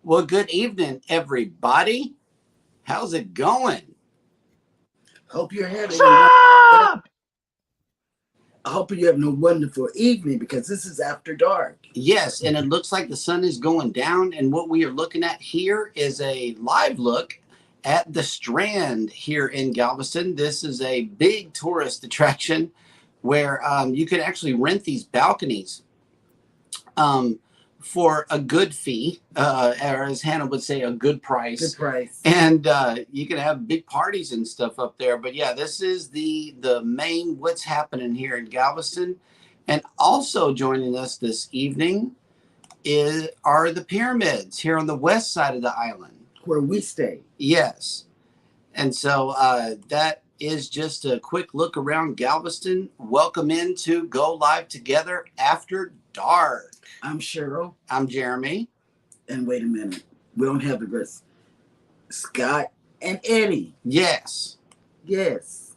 Well, good evening, everybody. How's it going? Hope you're What's having a up? I hope you having a wonderful evening because this is after dark. Yes, and it looks like the sun is going down. And what we are looking at here is a live look at the Strand here in Galveston. This is a big tourist attraction where you can actually rent these balconies um, for a good fee, or as Hannah would say, a good price. Good price. And you can have big parties and stuff up there. But yeah, this is the main what's happening here in Galveston. And also joining us this evening are the pyramids here on the west side of the island. Where we stay. Yes. And so that is just a quick look around Galveston. Welcome into Go Live Together After Dark. I'm Cheryl. I'm Jeremy. And wait a minute. We don't have the rest. Scott and Eddie. Yes. Yes.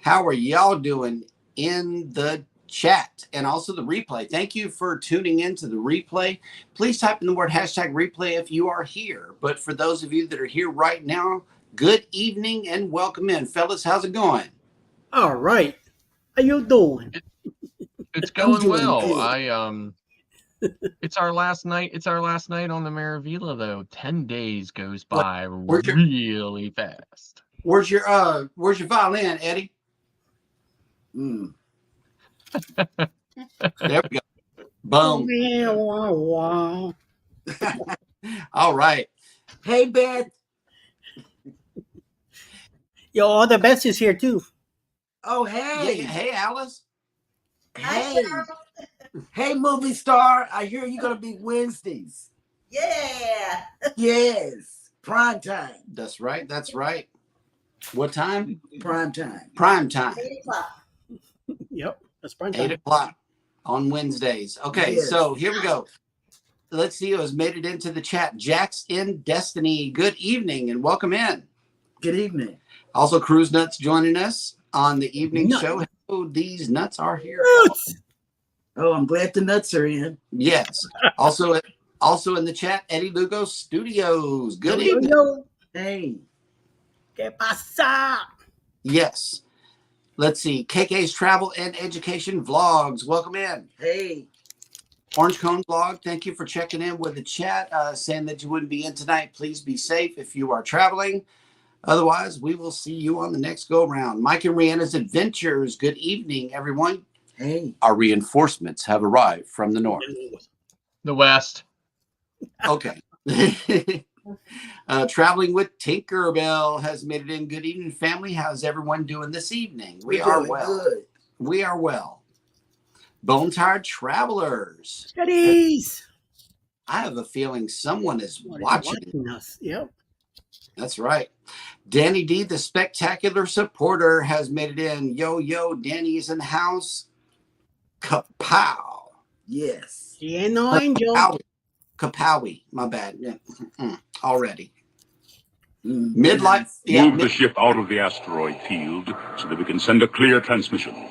How are y'all doing in the chat and also the replay? Thank you for tuning in to the replay. Please type in the word hashtag replay if you are here. But for those of you that are here right now, good evening and welcome in. Fellas, how's it going? All right. How you doing? It's going doing well. good. It's our last night. It's our last night on the Maravilla, though. 10 days goes by Where's your- really fast. Where's your violin, Eddie? Mm. There we go. Boom. All right. Hey, Beth. Yo, all the best is here too. Oh, Yeah, hey. hey, Alice. Hey. Hey, movie star. I hear you're going to be Wednesdays. Yeah. Yes. Prime time. That's right. That's right. What time? Prime time. Prime time. 8 o'clock. Yep, that's prime 8 time. o'clock on Wednesdays. Okay, Yes. so here we go. Let's see who has made it into the chat. Jack's in Destiny. Good evening and welcome in. Good evening. Also, Cruise Nuts joining us on the evening Nuts. show. Oh, these nuts are here. Oh, I'm glad the nuts are in. Yes. Also in the chat, Eddie Lugo Studios. Good Yo, evening. yo. Hey. ¿Qué pasa? Yes. Let's see. KK's Travel and Education Vlogs. Welcome in. Hey. Orange Cone Vlog, thank you for checking in with the chat, saying that you wouldn't be in tonight. Please be safe if you are traveling. Otherwise, we will see you on the next go-round. Mike and Rihanna's Adventures. Good evening, everyone. Hey. Our reinforcements have arrived from the north. The West. Okay. Traveling with Tinkerbell has made it in. Good evening, family. How's everyone doing this evening? We We're are doing well. Good. We are well. Bone Tired Travelers. Goodies. I have a feeling someone is Somebody's watching. us. Yep. That's right. Danny D, the spectacular supporter, has made it in. Yo, yo, Danny's in the house. Kapow. Yes. Lleno angel. Kapowie. Kapowie. My bad. Yeah. Already. Mm. Midlife. Move the ship out of the asteroid field so that we can send a clear transmission.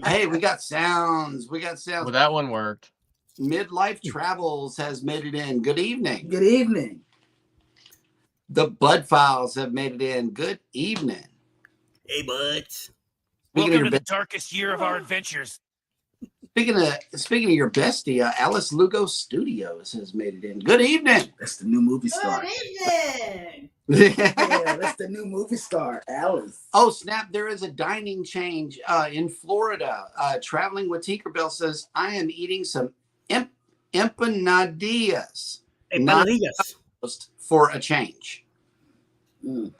Hey, we got sounds. We got sounds. Well, that one worked. Midlife Travels has made it in. Good evening. Good evening. The Bud Files have made it in. Good evening. Hey, buds. Welcome to the darkest year of our adventures. Speaking of your bestie, Alice Lugo Studios has made it in. Good evening. That's the new movie star. Good evening. Yeah, that's the new movie star, Alice. Oh, snap. There is a dining change in Florida. Traveling with Tinkerbell says, I am eating some empanadillas. Empanadillas. For a change. Mm.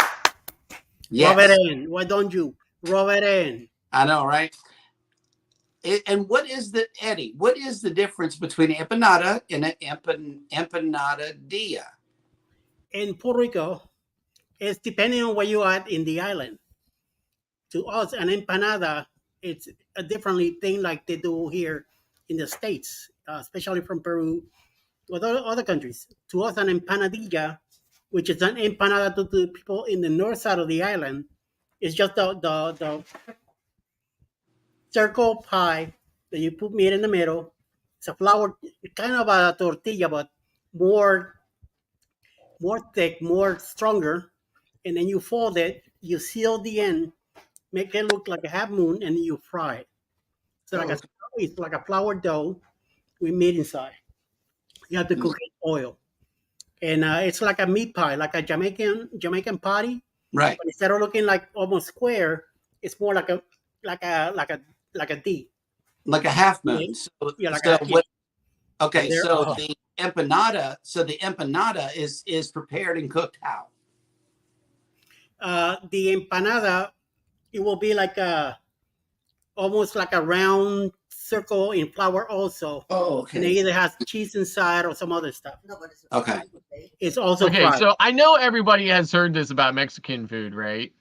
Yes. Rub it in. Why don't you? Rub it in. I know, right? And what is Eddie, what is the difference between empanada and an empanadilla? In Puerto Rico, it's depending on where you are in the island. To us, an empanada, it's a differently thing like they do here in the States, especially from Peru to other countries. To us, an empanadilla, which is an empanada to the people in the north side of the island, is just the circle pie that you put meat in the middle. It's a flour, kind of a tortilla, but more more thick, more stronger, and then you fold it. You seal the end, make it look like a half moon, and then you fry it. So it's like a flour dough with meat inside. You have to cook it in oil, and it's like a meat pie, like a Jamaican patty. Right. But instead of looking like almost square, it's more like a D. Like a half moon. So, Yeah, like so a- what, okay, There- so the empanada is prepared and cooked how? The empanada, it will be like almost like a round circle in flour also. Oh, And it okay. either has cheese inside or some other stuff. No, but it's Okay. It's also Okay, fried. so I know everybody has heard this about Mexican food, right?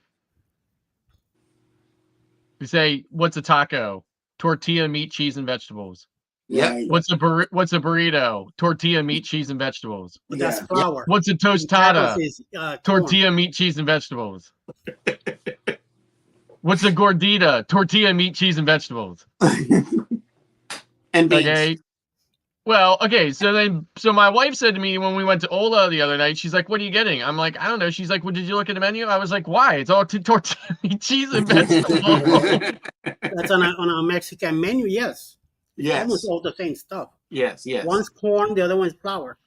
We say, "What's a taco?" Tortilla, meat, cheese, and vegetables. Yep. Right. What's a burrito? Tortilla, meat, cheese, and vegetables. But that's Yeah. flour. What's a And tostada? tacos is, corn. Tortilla, meat, cheese, and vegetables. What's a gordita? Tortilla, meat, cheese, and vegetables. And beans. Okay. Well, okay. So my wife said to me when we went to Ola the other night, she's like, "What are you getting?" I'm like, "I don't know." She's like, "Well, did you look at the menu?" I was like, "Why? It's all tortilla, meat, cheese, and vegetables." That's on a Mexican menu, yes. Yes. Almost all the same stuff. Yes. Yes. One's corn, the other one's flour.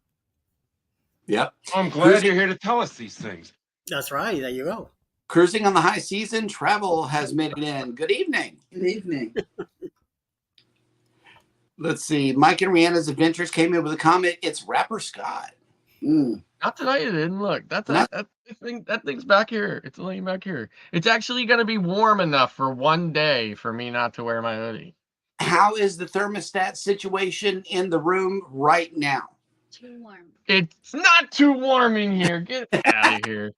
Yep. I'm glad you're here to tell us these things. That's right. There you go. Cruising on the high season, travel has made it in. Good evening. Good evening. Let's see. Mike and Rihanna's Adventures came in with a comment. It's Rapper Scott. Mm. Not tonight, it didn't look. That thing's back here. It's laying back here. It's actually gonna be warm enough for one day for me not to wear my hoodie. How is the thermostat situation in the room right now? Too warm. It's not too warm in here. Get out of here.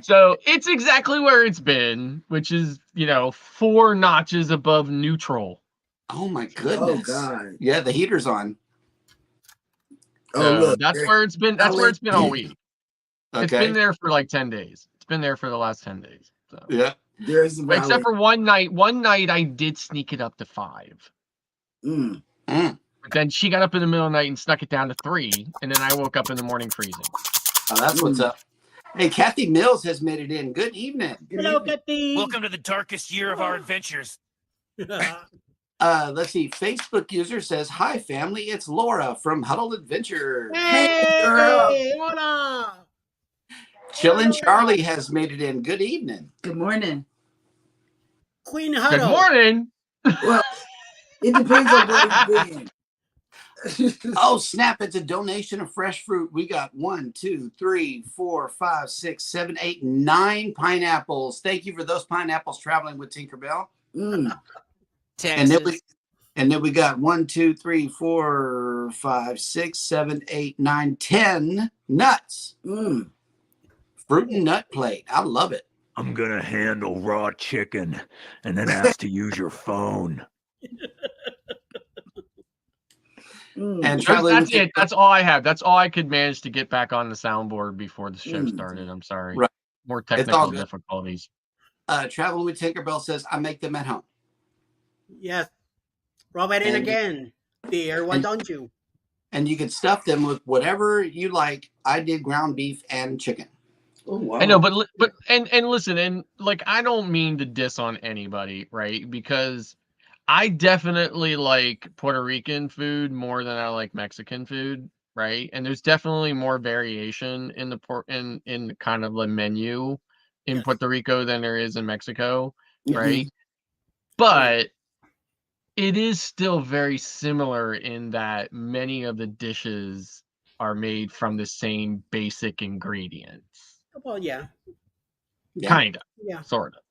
So it's exactly where it's been, which is 4 notches above neutral. Oh my Oh goodness. God. Yeah, the heater's on. Oh So look. that's where it's been. That's where it's been all week. It's Okay. been there for like 10 days. It's been there for the last 10 days. So. Yeah. There's the Except for one night. One night I did sneak it up to 5. Mm. Mm. But then she got up in the middle of the night and snuck it down to 3. And then I woke up in the morning freezing. Oh, that's what's up. Hey, Kathy Mills has made it in. Good evening. Hello, Kathy. Welcome to the darkest year of our adventures. Let's see. Facebook user says, "Hi, family. It's Laura from Huddle Adventure." Hey, girl. hola. Chillin' Charlie has made it in. Good evening. Good morning. Queen Good Huddle. morning. Well, it depends on where you've been. Oh, snap. It's a donation of fresh fruit. We got 1, 2, 3, 4, 5, 6, 7, 8, 9 pineapples. Thank you for those pineapples traveling with Tinkerbell. Mm. And then we got 1, 2, 3, 4, 5, 6, 7, 8, 9, 10 nuts. Mm. Fruit and nut plate. I love it. I'm gonna handle raw chicken and then ask to use your phone. Mm. And traveling That's with it. That's all I have. That's all I could manage to get back on the soundboard before the show started. I'm sorry. Right. More all technical good. difficulties. Traveling with Tinkerbell says, "I make them at home." Yes. Rub it in And- again, dear. Why don't you? And you can stuff them with whatever you like. I did ground beef and chicken. Oh, wow. I know, but listen, and like I don't mean to diss on anybody, right? Because I definitely like Puerto Rican food more than I like Mexican food, right? And there's definitely more variation in the in kind of the menu in Puerto Rico than there is in Mexico, right? But it is still very similar in that many of the dishes are made from the same basic ingredients. Well, yeah. Kind of. Yeah. Sort of.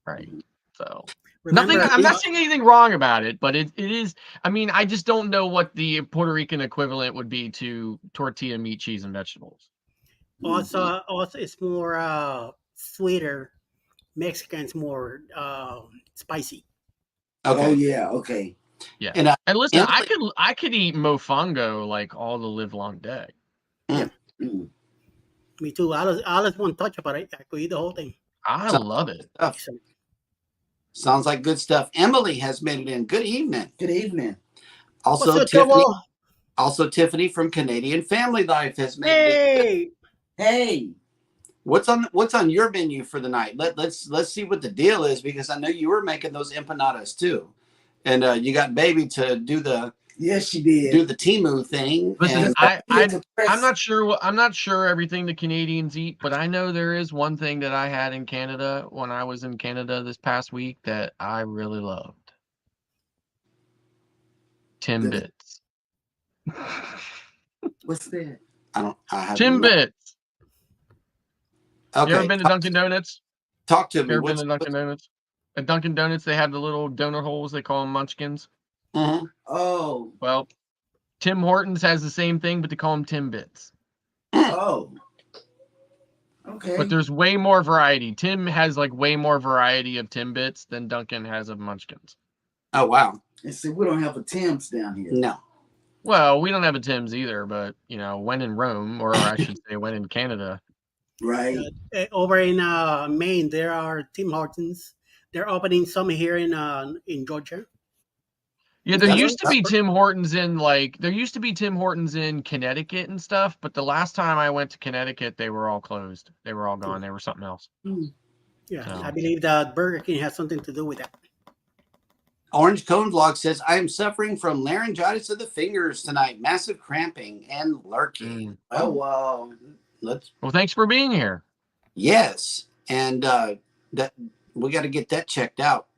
Right. So Remember, I'm not saying anything wrong about it, but it is, I mean, I just don't know what the Puerto Rican equivalent would be to tortilla, meat, cheese, and vegetables. Also, it's more sweeter. Mexican's more spicy. Okay. Oh yeah. Okay. Yeah. And, And listen, and- I could eat mofongo like all the live long day. Mm. Me too. I just one touch about it. I could eat the whole thing. I So- love it. Stuff. Sounds like good stuff. Emily has made it in. Good evening. Good evening. Also, What's up, Tiffany. Tobo? Also, Tiffany from Canadian Family Life has made it in. Hey, Hey, What's on your menu for the night? Let's see what the deal is, because I know you were making those empanadas too, and you got baby to do the yes, she did. Timu thing. Listen, and I'm not sure. I'm not sure everything the Canadians eat, but I know there is one thing that I had in Canada when I was in Canada this past week that I really loved. Timbits. What's that? I have Timbits. Okay, You ever been to Dunkin' Donuts? talk to You me. ever been to Dunkin' Donuts? At Dunkin' Donuts, they have the little donut holes. They call them munchkins. Mhm. Oh, Well, Tim Hortons has the same thing, but they call them Timbits. oh. Okay. But there's way more variety. Tim has like way more variety of Timbits than Dunkin' has of munchkins. Oh wow. And see, we don't have a Tim's down here. No. Well, we don't have a Tim's either, but you know, when in Rome, or I should say, when in Canada. Right. Over in Maine, there are Tim Hortons. They're opening some here in Georgia. Yeah, there That's- used to be Tim Hortons in Connecticut and stuff, but the last time I went to Connecticut, they were all closed. They were all gone. They were something else. Yeah, So. I believe that Burger King has something to do with that. Orange Cone Vlog says, I am suffering from laryngitis of the fingers tonight, massive cramping and lurking. Oh, wow. Well, thanks for being here. Yes, and that we got to get that checked out.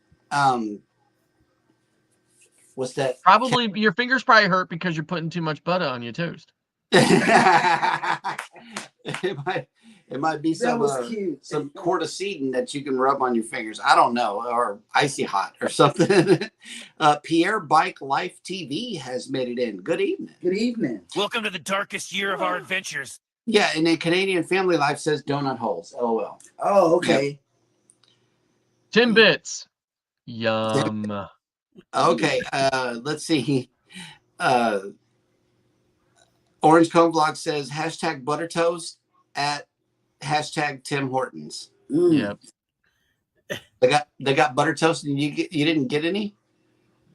What's that? Probably your fingers probably hurt because you're putting too much butter on your toast. It might be That was cute. some corticedin that you can rub on your fingers. I don't know, or icy hot or something. Pierre Bike Life TV has made it in. Good evening. Good evening. Welcome to the darkest year of our adventures. Yeah, and then Canadian Family Life says donut holes. LOL. Oh, okay. Timbits. Yum. Okay, let's see. Orange Cone Vlog says hashtag butter toast at hashtag Tim Hortons. Mm. Yep. They got butter toast, and you didn't get any.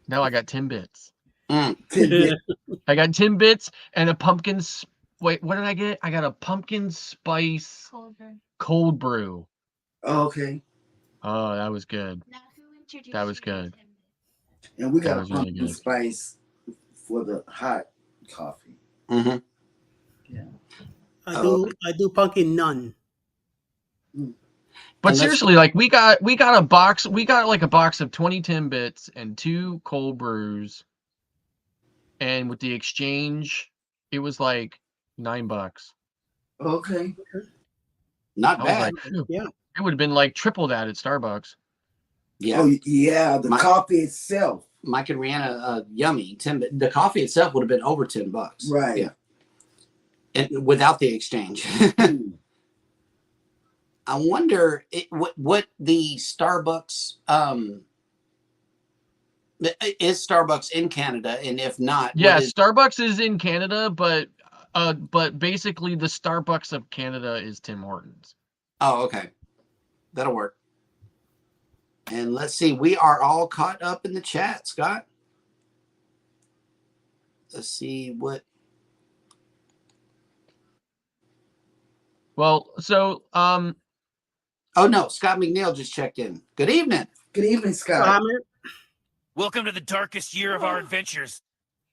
No, I got Timbits. Tidbit. I got Timbits and a pumpkin. Wait, what did I get? I got a pumpkin spice cold brew. Oh, okay. Oh, that was good. That was good. And we That got a was really pumpkin good. spice for the hot coffee. Mm-hmm. I do pumpkin none. But And seriously, like we got a box. We got like a box of 20 Timbits and 2 cold brews. And with the exchange, it was like $9. Okay. Not I was bad. like, phew. Yeah. It would have been like triple that at Starbucks. Yeah. Oh, yeah. The coffee itself. Mike and Rihanna, yummy. The coffee itself would have been over $10. Right. Yeah. And without the exchange. Mm. I wonder what the Starbucks is Starbucks in Canada, and if not, Yeah, what is, Starbucks is in Canada, but basically the Starbucks of Canada is Tim Hortons. oh, okay, that'll work. And let's see, we are all caught up in the chat, Scott. Let's see what. Well, so Oh no, Scott McNeil just checked in. Good evening. Good evening, Scott. Hammer. Welcome to the darkest year of our adventures.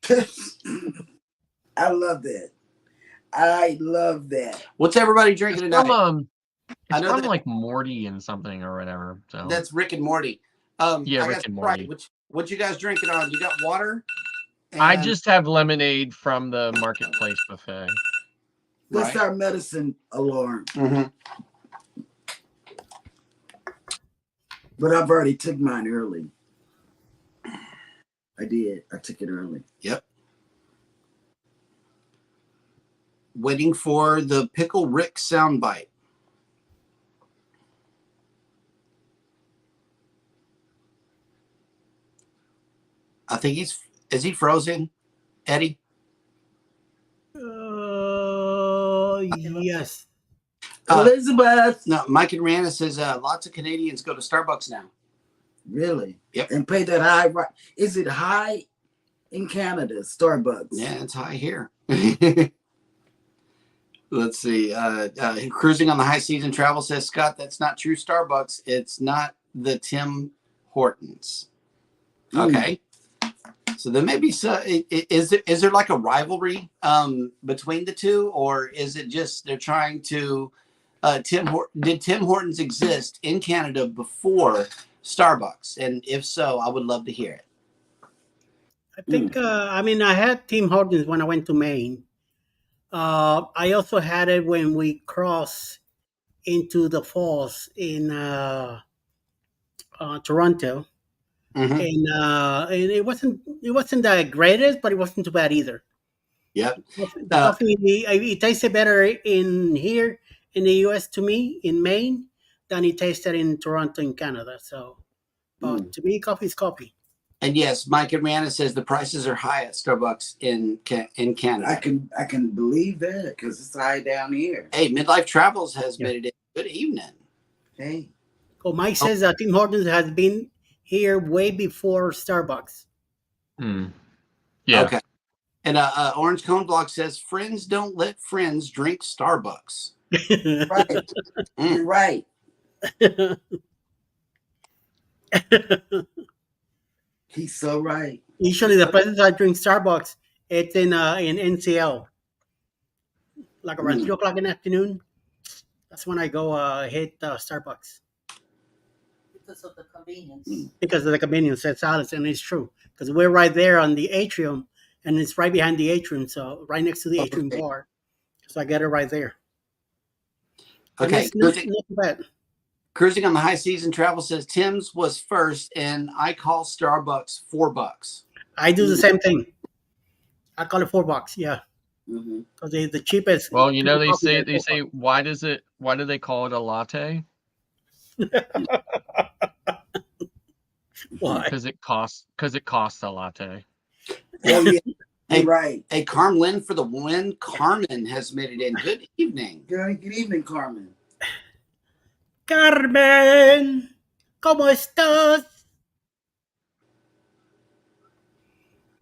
I love that. I love that. What's everybody drinking tonight? it's I know from that- like Morty and something or whatever. So That's Rick and Morty. Yeah, I got Rick and Sprite. Morty. What you guys drinking on? You got water? I And- just have lemonade from the marketplace buffet. That's Right. our medicine alarm. Mhm. But I've already took mine early. I did. I took it early. Yep. Waiting for the Pickle Rick soundbite. I think is he frozen, Eddie? Yes. Elizabeth. No, Mike and Rihanna says lots of Canadians go to Starbucks now. Really? Yep. And pay that high. Right? Is it high in Canada? Starbucks. Yeah, it's high here. Let's see. Cruising on the High Season Travel says, Scott, that's not true. Starbucks. It's not the Tim Hortons. Okay. So there may be some. Is there like a rivalry between the two, or is it just they're trying to? Did Tim Hortons exist in Canada before Starbucks? And if so, I would love to hear it. I think, I mean, I had Tim Hortons when I went to Maine. I also had it when we crossed into the falls in Toronto. Mhm. And it wasn't the greatest, but it wasn't too bad either. Yep. The coffee, it tasted better in here in the U.S. to me in Maine than it tasted in Toronto in Canada. So, but to me, coffee is coffee. And yes, Mike and Rihanna says the prices are high at Starbucks in Canada. I can believe that because it's high down here. Hey, Midlife Travels has made it in. Good evening. Hey, Oh, Mike says that Tim Hortons has been here way before Starbucks. Yeah. Okay. And Orange Cone Block says friends don't let friends drink Starbucks. right. You're right. He's so right. Usually, the places I drink Starbucks, it's in NCL, like around 3 o'clock in the afternoon. That's when I go hit Starbucks Because of the convenience. because of the convenience. That's Alice, and it's true because we're right there on the atrium, and it's right behind the atrium, so right next to the atrium bar. So I get it right there. And Okay. it's not too bad. Cruising on the High Season Travel says Tim's was first, and I call Starbucks $4. I do the same thing. I call it $4. Yeah, Mm-hmm. because they're the cheapest. Well, you know, they coffee say is $4. why do they call it a latte? Why? Because it costs a latte. Oh, yeah. Hey, You're right. Hey, Carmen for the win. Carmen has made it in. Good evening. Good evening, Carmen. Carmen, ¿cómo estás?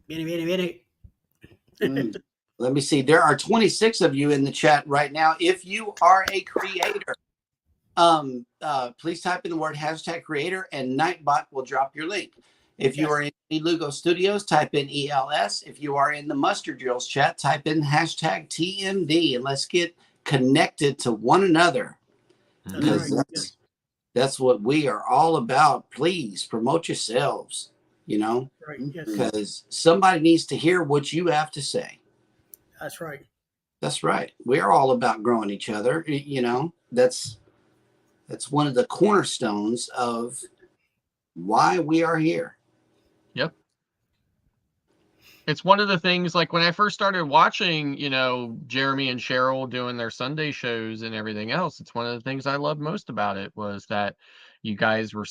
Viene. Let me see. There are 26 of you in the chat right now. If you are a creator, please type in the word #creator and Nightbot will drop your link. If you are in Lugo Studios, type in ELS. If you are in the Mustard Drills chat, type in #TMD and let's get connected to one another. Because that's what we are all about. Please promote yourselves, Right. Yes. because somebody needs to hear what you have to say. That's right. That's right. We are all about growing each other. That's one of the cornerstones of why we are here. Yep. It's one of the things, like when I first started watching, Jeremy and Cheryl doing their Sunday shows and everything else, it's one of the things I loved most about it was that you guys were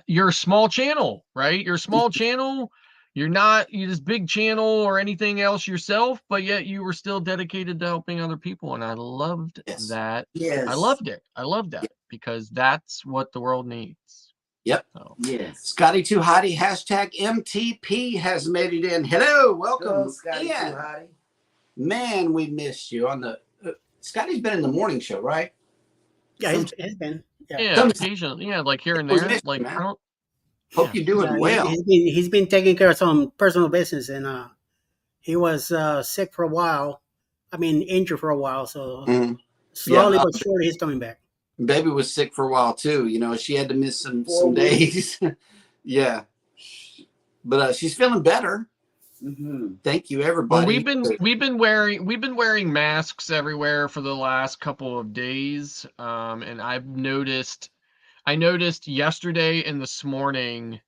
you're a small channel, right? You're a small channel. You're not this big channel or anything else yourself, but yet you were still dedicated to helping other people. And I loved that. Yes. I loved it. I loved that because that's what the world needs. Yep. So. Yes. Scotty Too Hottie, #MTP has made it in. Hello, welcome. Hello, Scotty Ian. Too Hottie. Man, we missed you on the. Scotty's been in the morning show, right? Yeah, it's been. Yeah, occasionally. Yeah, like here and there. Like man. I don't. Hope you're doing well. He's been taking care of some personal business, and he was sick for a while. I mean, injured for a while. So slowly but surely, he's coming back. Baby was sick for a while too. She had to miss some days. Yeah, but she's feeling better. Mm-hmm. Thank you, everybody. Well, we've been wearing masks everywhere for the last couple of days, and I noticed yesterday and this morning,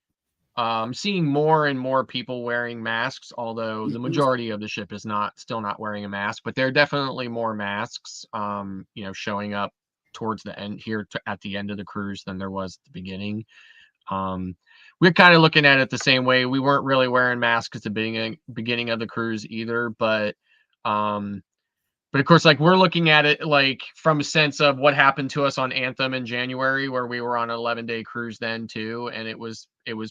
seeing more and more people wearing masks. Although the majority of the ship is still not wearing a mask, but there are definitely more masks, showing up towards the end here at the end of the cruise than there was at the beginning. We're kind of looking at it the same way. We weren't really wearing masks at the beginning of the cruise either, but of course, like we're looking at it like from a sense of what happened to us on Anthem in January, where we were on an 11-day cruise then too, and it was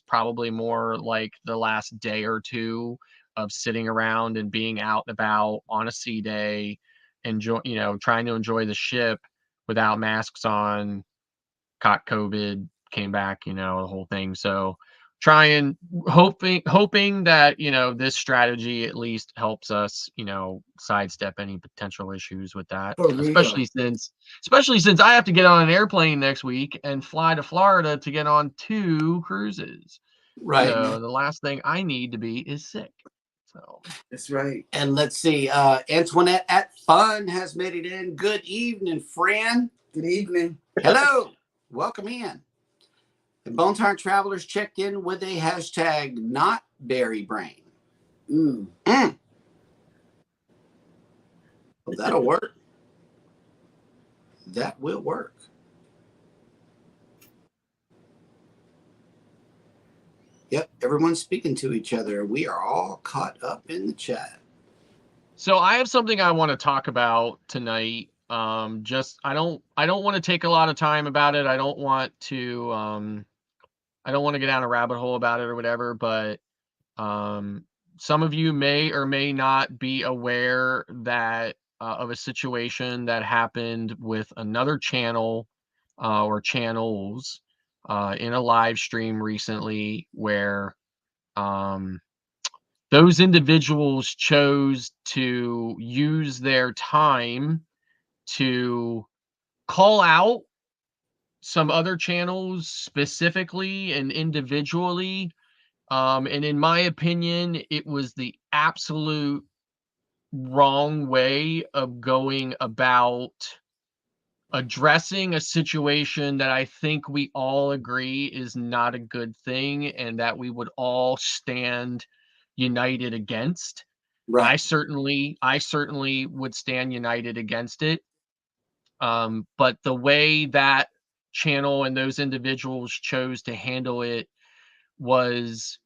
probably more like the last day or two of sitting around and being out and about on a sea day, trying to enjoy the ship without masks on, caught COVID, came back, the whole thing. So hoping that, this strategy at least helps us, sidestep any potential issues with that. For real. Especially since I have to get on an airplane next week and fly to Florida to get on 2 cruises. Right. So the last thing I need to be is sick. So That's right. And let's see. Antoinette at Fun has made it in. Good evening, friend. Good evening. Hello. Welcome in. The Bone Time Travelers checked in with a hashtag not berry brain. Mm. Well, that'll work. That will work. Yep, everyone's speaking to each other. We are all caught up in the chat. So I have something I want to talk about tonight. I don't want to take a lot of time about it. I don't want to get down a rabbit hole about it or whatever, but some of you may or may not be aware that of a situation that happened with another channel or channels in a live stream recently where those individuals chose to use their time to call out some other channels specifically and individually. And in my opinion, it was the absolute wrong way of going about addressing a situation that I think we all agree is not a good thing and that we would all stand united against. Right. I certainly would stand united against it. But the way that channel and those individuals chose to handle it was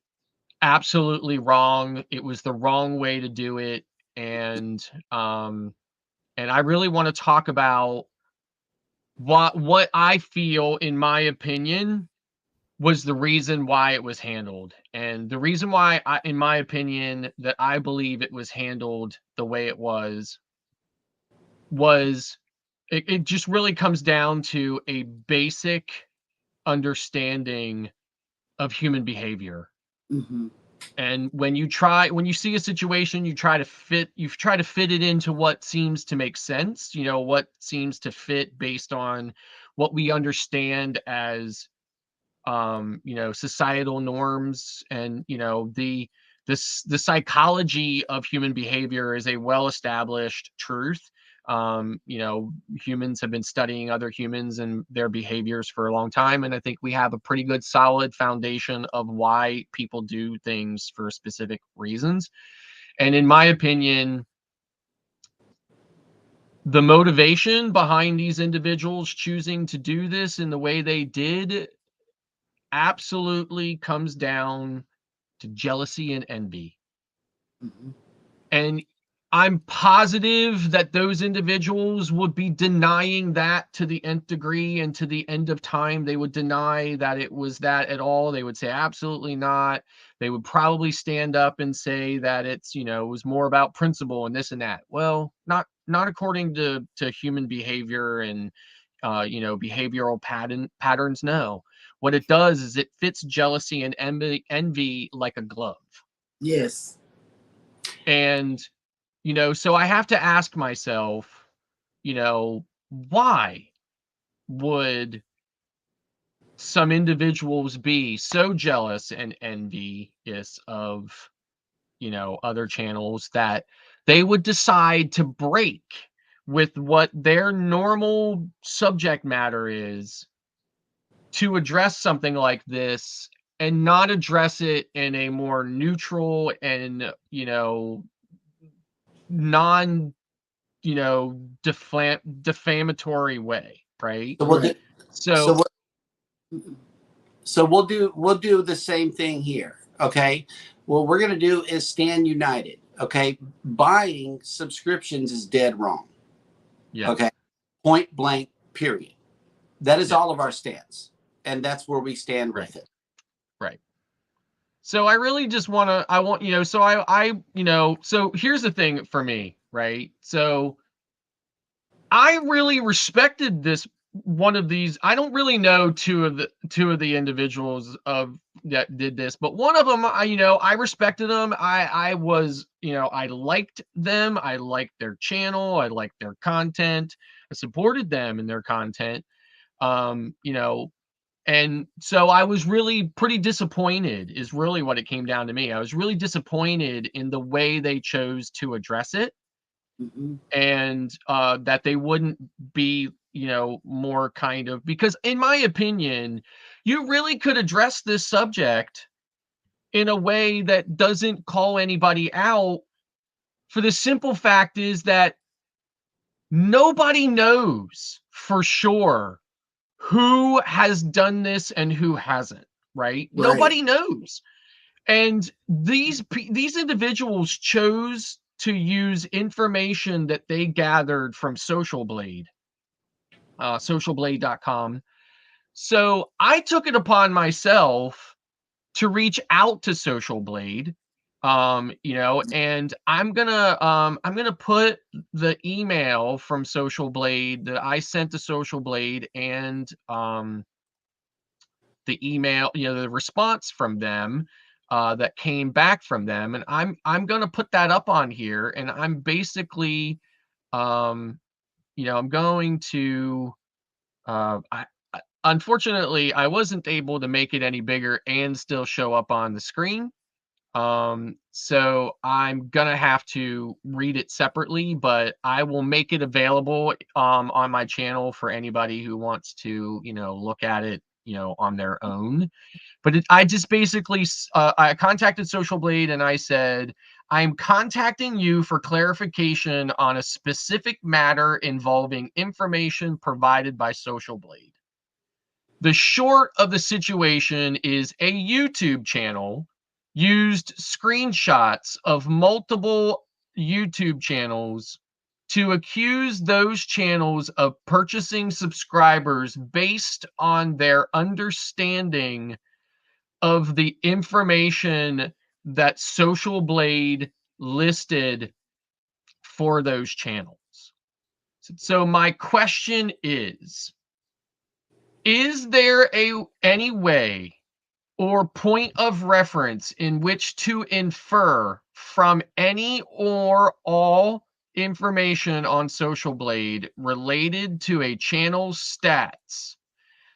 absolutely wrong. It was the wrong way to do it. And I really want to talk about what I feel, in my opinion, was the reason why it was handled. And the reason why, in my opinion, that I believe it was handled the way it was it just really comes down to a basic understanding of human behavior. Mm-hmm. And when you see a situation, you try to fit it into what seems to make sense, what seems to fit based on what we understand as societal norms. And the psychology of human behavior is a well-established truth. Humans have been studying other humans and their behaviors for a long time, and I think we have a pretty good solid foundation of why people do things for specific reasons. And in my opinion, the motivation behind these individuals choosing to do this in the way they did absolutely comes down to jealousy and envy. Mm-hmm. And I'm positive that those individuals would be denying that to the nth degree, and to the end of time, they would deny that it was that at all. They would say absolutely not. They would probably stand up and say that it's, it was more about principle and this and that. Well, not according to human behavior and, behavioral patterns. No. What it does is it fits jealousy and envy like a glove. Yes. And so I have to ask myself, why would some individuals be so jealous and envious of, other channels that they would decide to break with what their normal subject matter is to address something like this, and not address it in a more neutral and, non defamatory way, right? So we'll do the same thing here. Okay, what we're gonna do is stand united. Okay, buying subscriptions is dead wrong. Yeah. Okay, point blank, period. That is Yeah. all of our stance, and that's where we stand with it. Right. So I really just want to, so here's the thing for me, right? So I really respected this one of these. I don't really know two of the individuals that did this, but one of them, I respected them. I was, I liked them. I liked their channel. I liked their content. I supported them in their content. And so I was really pretty disappointed, is really what it came down to me. I was really disappointed in the way they chose to address it, and that they wouldn't be, more kind of, because in my opinion, you really could address this subject in a way that doesn't call anybody out, for the simple fact is that nobody knows for sure who has done this and who hasn't, right? Nobody knows. And these individuals chose to use information that they gathered from Social Blade, socialblade.com. So I took it upon myself to reach out to Social Blade, and I'm gonna put the email from Social Blade that I sent to Social Blade, and the email, the response from them that came back from them, and I'm gonna put that up on here, and I'm basically, I'm going to, unfortunately, I wasn't able to make it any bigger and still show up on the screen. So I'm gonna have to read it separately, but I will make it available on my channel for anybody who wants to, look at it, on their own. But I just basically, I contacted Social Blade and I said, I'm contacting you for clarification on a specific matter involving information provided by Social Blade. The short of the situation is a YouTube channel used screenshots of multiple YouTube channels to accuse those channels of purchasing subscribers based on their understanding of the information that Social Blade listed for those channels. So my question is there any way or point of reference in which to infer from any or all information on Social Blade related to a channel's stats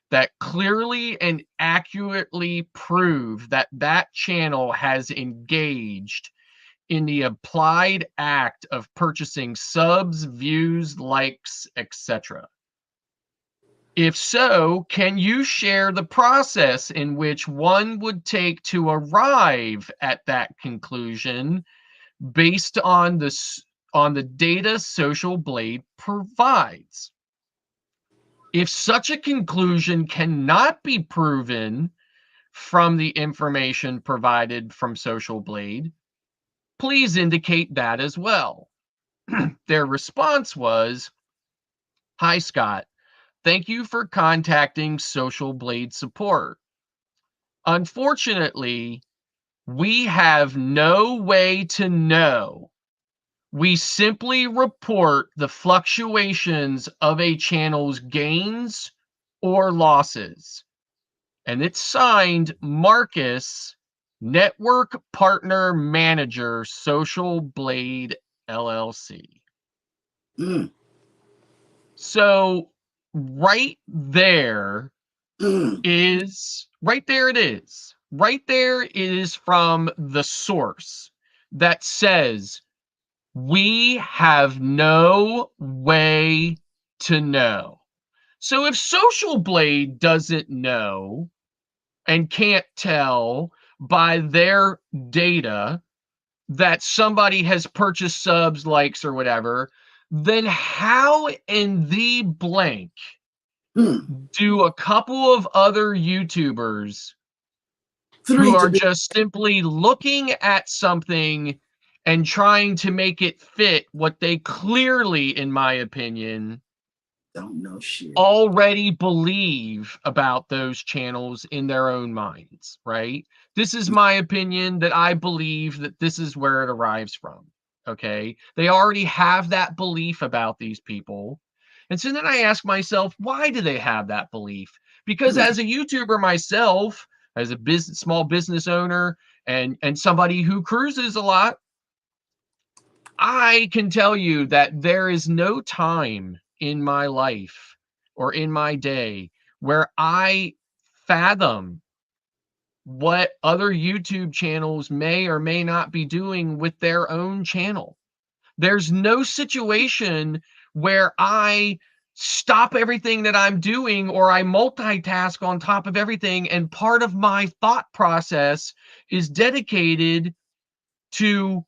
that clearly and accurately prove that that channel has engaged in the applied act of purchasing subs, views, likes, etc.? If so, can you share the process in which one would take to arrive at that conclusion based on the data Social Blade provides? If such a conclusion cannot be proven from the information provided from Social Blade, please indicate that as well. Their response was, "Hi, Scott. Thank you for contacting Social Blade support. Unfortunately, we have no way to know. We simply report the fluctuations of a channel's gains or losses." And it's signed Marcus, Network Partner Manager, Social Blade LLC. So right there is, right there it is. Right there is from the source that says, we have no way to know. So if Social Blade doesn't know and can't tell by their data that somebody has purchased subs, likes, or whatever, then how in the blank do a couple of other YouTubers who are just simply looking at something and trying to make it fit what they clearly, in my opinion, Don't know shit. already believe about those channels in their own minds, right? This is my opinion that I believe that this is where it arrives from. Okay. They already have that belief about these people. And so then I ask myself, why do they have that belief? Because as a YouTuber myself, as a small business owner and somebody who cruises a lot, I can tell you that there is no time in my life or in my day where I fathom what other YouTube channels may or may not be doing with their own channel. There's no situation where I stop everything that I'm doing or I multitask on top of everything. And part of my thought process is dedicated to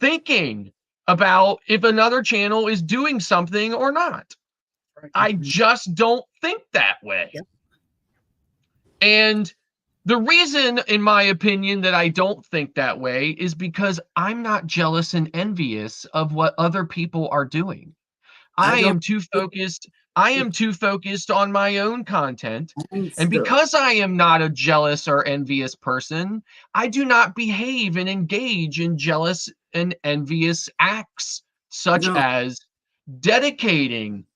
thinking about if another channel is doing something or not. I just don't think that way. Yep. And the reason, in my opinion, that I don't think that way is because I'm not jealous and envious of what other people are doing. I am too focused. I am too focused on my own content. And because I am not a jealous or envious person, I do not behave and engage in jealous and envious acts, such as dedicating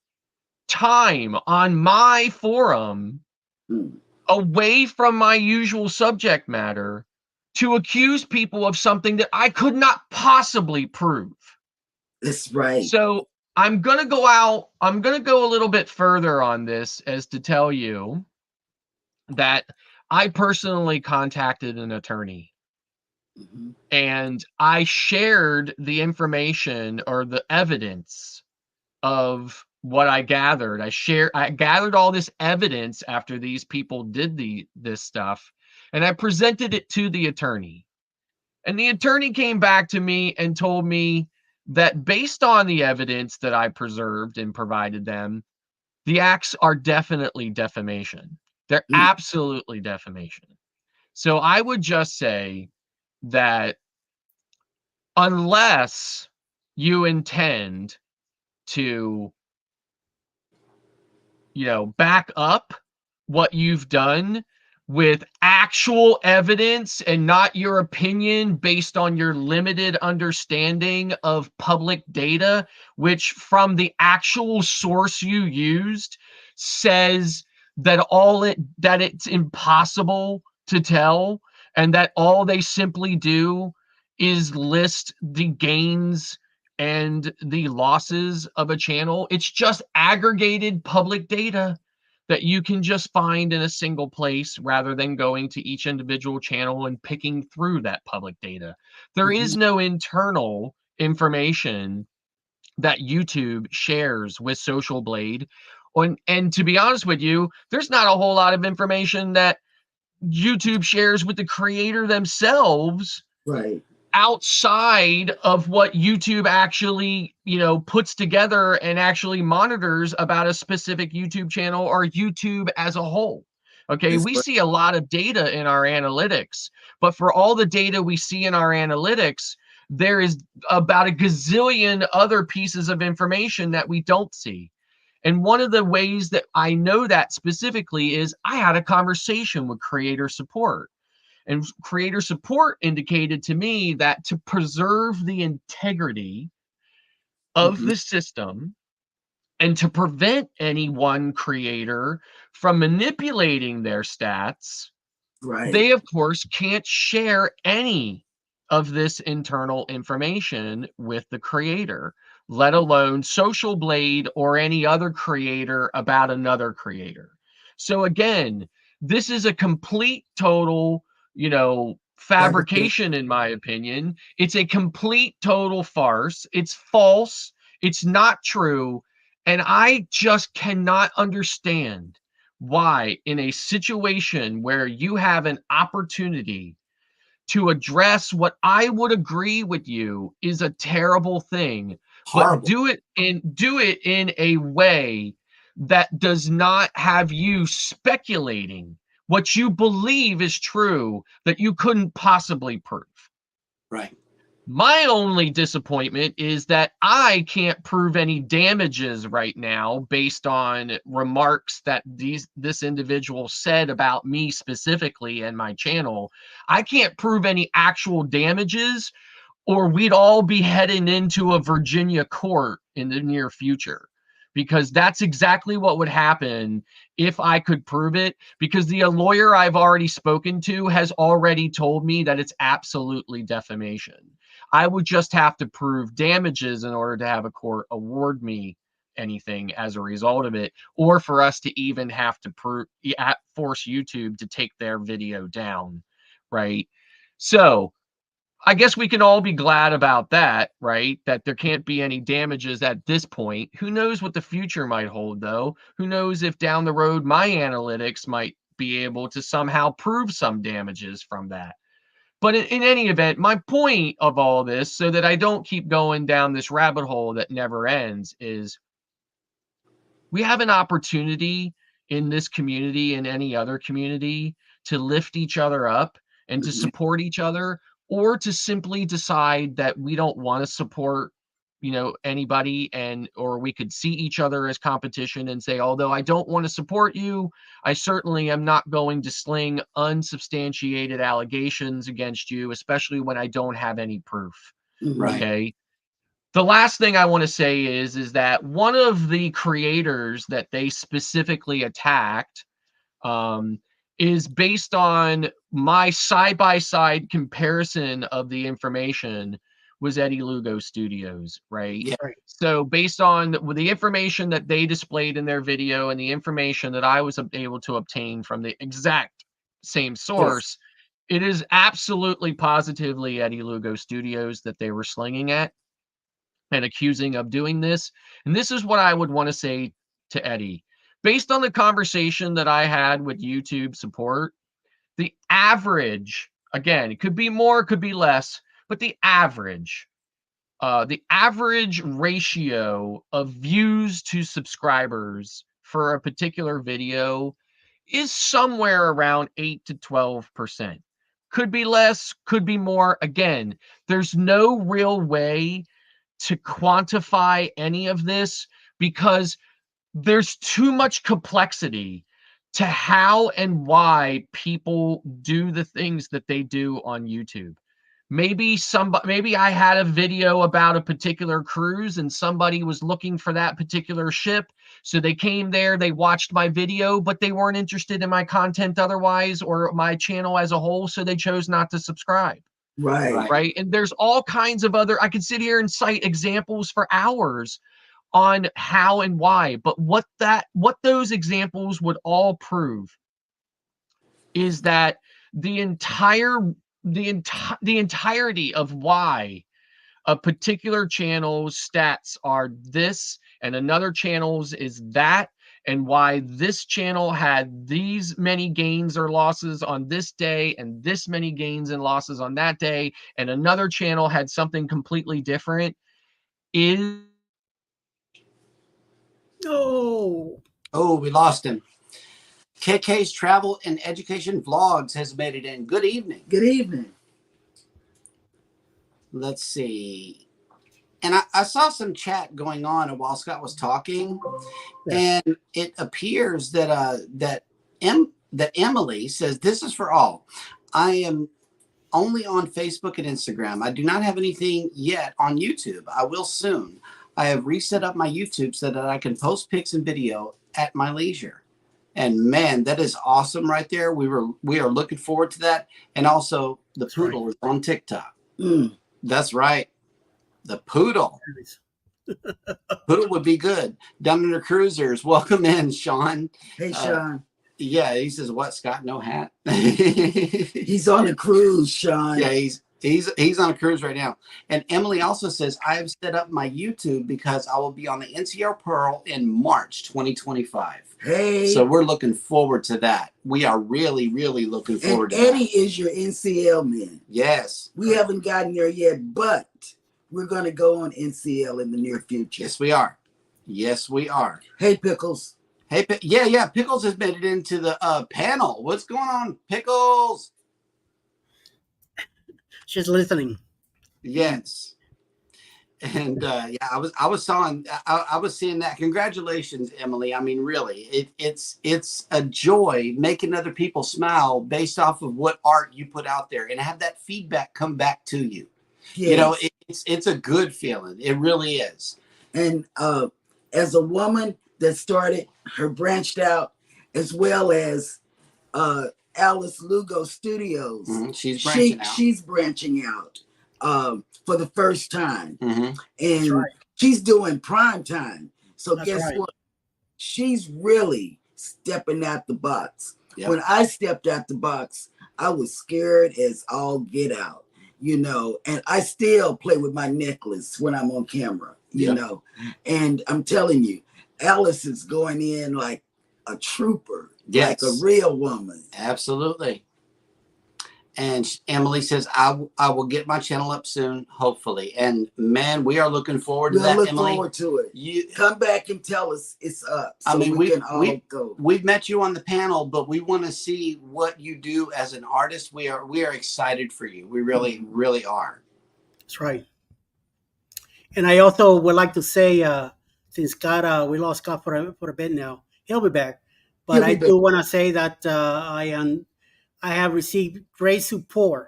time on my forum away from my usual subject matter to accuse people of something that I could not possibly prove. That's right. So I'm going to go a little bit further on this as to tell you that I personally contacted an attorney and I shared the information or the evidence of what I gathered. I gathered all this evidence after these people did this stuff, and I presented it to the attorney. And the attorney came back to me and told me that based on the evidence that I preserved and provided them, the acts are definitely defamation. They're absolutely defamation. So I would just say that unless you intend to, back up what you've done with actual evidence and not your opinion based on your limited understanding of public data, which from the actual source you used says that that it's impossible to tell and that all they simply do is list the gains and the losses of a channel. It's just aggregated public data that you can just find in a single place rather than going to each individual channel and picking through that public data. There is no internal information that YouTube shares with Social Blade. And to be honest with you, there's not a whole lot of information that YouTube shares with the creator themselves. Right. Outside of what YouTube actually, puts together and actually monitors about a specific YouTube channel or YouTube as a whole. Okay, we see a lot of data in our analytics, but for all the data we see in our analytics, there is about a gazillion other pieces of information that we don't see. And one of the ways that I know that specifically is I had a conversation with creator support. And creator support indicated to me that to preserve the integrity of the system and to prevent any one creator from manipulating their stats, they, of course, can't share any of this internal information with the creator, let alone Social Blade or any other creator about another creator. So again, this is a complete, total fabrication, in my opinion. It's a complete, total farce. It's false. It's not true. And I just cannot understand why, in a situation where you have an opportunity to address what I would agree with you is a terrible thing, but do it in a way that does not have you speculating what you believe is true that you couldn't possibly prove. Right. My only disappointment is that I can't prove any damages right now based on remarks that this individual said about me specifically and my channel. I can't prove any actual damages, or we'd all be heading into a Virginia court in the near future, because that's exactly what would happen if I could prove it, because the lawyer I've already spoken to has already told me that it's absolutely defamation. I would just have to prove damages in order to have a court award me anything as a result of it, or for us to even have to force YouTube to take their video down, right? So I guess we can all be glad about that, right? That there can't be any damages at this point. Who knows what the future might hold, though? Who knows if down the road my analytics might be able to somehow prove some damages from that. But in any event, my point of all this, so that I don't keep going down this rabbit hole that never ends, is we have an opportunity in this community and any other community to lift each other up and to support each other, or to simply decide that we don't want to support, anybody, or we could see each other as competition and say, although I don't want to support you, I certainly am not going to sling unsubstantiated allegations against you, especially when I don't have any proof. Right. Okay. The last thing I want to say is that one of the creators that they specifically attacked is based on my side-by-side comparison of the information was Eddie Lugo Studios, right? Yeah. So based on the information that they displayed in their video and the information that I was able to obtain from the exact same source, it is absolutely positively Eddie Lugo Studios that they were slinging at and accusing of doing this. And this is what I would want to say to Eddie. Based on the conversation that I had with YouTube support, the average, again, it could be more, it could be less, but the average ratio of views to subscribers for a particular video is somewhere around 8 to 12%. Could be less, could be more. Again, there's no real way to quantify any of this because there's too much complexity to how and why people do the things that they do on YouTube. Maybe I had a video about a particular cruise and somebody was looking for that particular ship. So they came there, they watched my video, but they weren't interested in my content otherwise or my channel as a whole. So they chose not to subscribe. Right. And there's all kinds of other, I could sit here and cite examples for hours on how and why, but what those examples would all prove is that the entirety of why a particular channel's stats are this and another channel's is that, and why this channel had these many gains or losses on this day and this many gains and losses on that day, and another channel had something completely different is... Oh, we lost him. KK's Travel and Education Vlogs has made it in. Good evening. Good evening. Let's see. And I saw some chat going on while Scott was talking, and it appears that that Emily says, this is for all. I am only on Facebook and Instagram. I do not have anything yet on YouTube. I will soon. I have reset up my YouTube so that I can post pics and video at my leisure. And man, that is awesome right there. We are looking forward to that. And also the poodle is on TikTok. That's right. The poodle. Poodle would be good. Down Under Cruisers. Welcome in, Sean. Hey, Sean. Yeah, he says, what, Scott? No hat? He's on a cruise, Sean. Yeah, he's on a cruise right now. And Emily also says, I have set up my YouTube because I will be on the NCR Pearl in March 2025. Hey. So we're looking forward to that. We are really, really looking forward to Eddie that. is your NCL man. Yes. We haven't gotten there yet, but we're going to go on NCL in the near future. Yes, we are. Yes, we are. Hey, Pickles. Hey, yeah. Pickles has made it into the panel. What's going on, Pickles? she's listening. Yes. And yeah, I was seeing that. Congratulations, Emily. I mean, really, it's a joy making other people smile based off of what art you put out there and have that feedback come back to you. Yes. You know, it's a good feeling. It really is. And as a woman that started her branched out, as well as Alice Lugo Studios, she's branching out for the first time, and she's doing prime time. So guess what? She's really stepping out the box. Yep. When I stepped out the box, I was scared as all get out, you know, and I still play with my necklace when I'm on camera, you know, and I'm telling you, Alice is going in like a trooper, like a real woman. Absolutely. And Emily says, I will get my channel up soon, hopefully. And man, we are looking forward to that, Emily. Look forward to it. You come back and tell us it's up. So I mean, we can all go. We've met you on the panel, but we want to see what you do as an artist. We are excited for you. We really, really are. That's right. And I also would like to say, since Scott, we lost Scott for a bit now, he'll be back. But I do want to say that I have received great support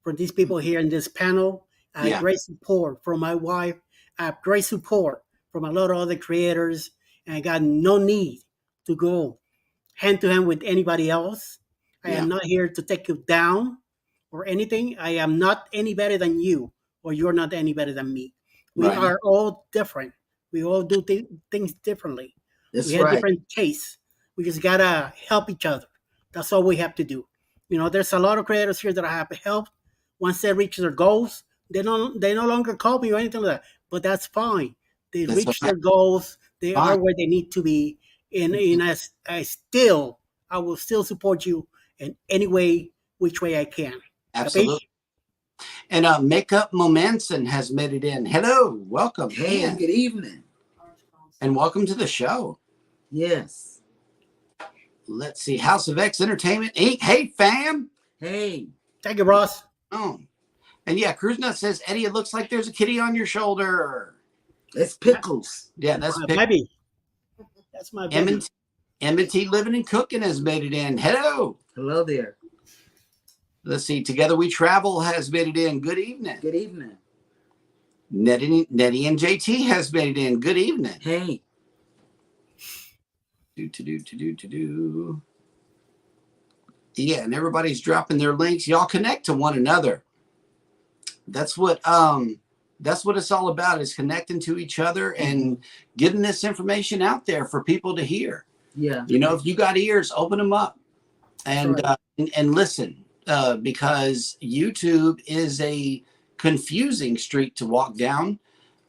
from these people here in this panel. I have great support from my wife. I have great support from a lot of other creators. And I got no need to go hand to hand with anybody else. I am not here to take you down or anything. I am not any better than you, or you're not any better than me. We are all different. We all do things differently. We have different tastes. We just got to help each other. That's all we have to do. You know, there's a lot of creators here that I have helped. Once they reach their goals, they no longer call me or anything like that. But that's fine. They reach their goals. They are where they need to be. And I will still support you in any way, which way I can. Absolutely. And Makeup Momensen has made it in. Hello, welcome. Hey, good evening. And welcome to the show. Yes. Let's see. House of X Entertainment Inc. Hey, fam. Hey. Thank you, Ross. Oh. And yeah, Cruise Nut says, Eddie, it looks like there's a kitty on your shoulder. That's Pickles. Yeah, that's Pickles. Baby. That's my baby. M&T Living and Cooking has made it in. Hello. Hello there. Let's see. Together We Travel has made it in. Good evening. Good evening. Nettie and JT has made it in. Good evening. Hey. Yeah, and everybody's dropping their links. Y'all connect to one another. That's what it's all about, is connecting to each other and getting this information out there for people to hear. Yeah. You know, if you got ears, open them up and listen, because YouTube is a confusing street to walk down.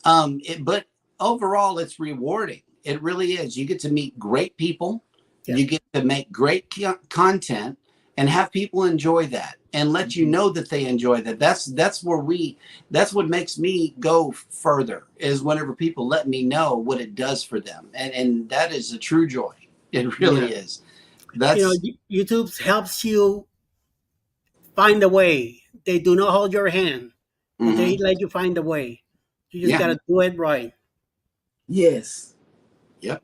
But overall, it's rewarding. It really is. You get to meet great people. Yeah. You get to make great content and have people enjoy that and let you know that they enjoy that. That's what makes me go further, is whenever people let me know what it does for them. And that is a true joy. It really is. YouTube helps you find a way. They do not hold your hand. Mm-hmm. They let you find a way. You just got to do it right. Yes. Yep.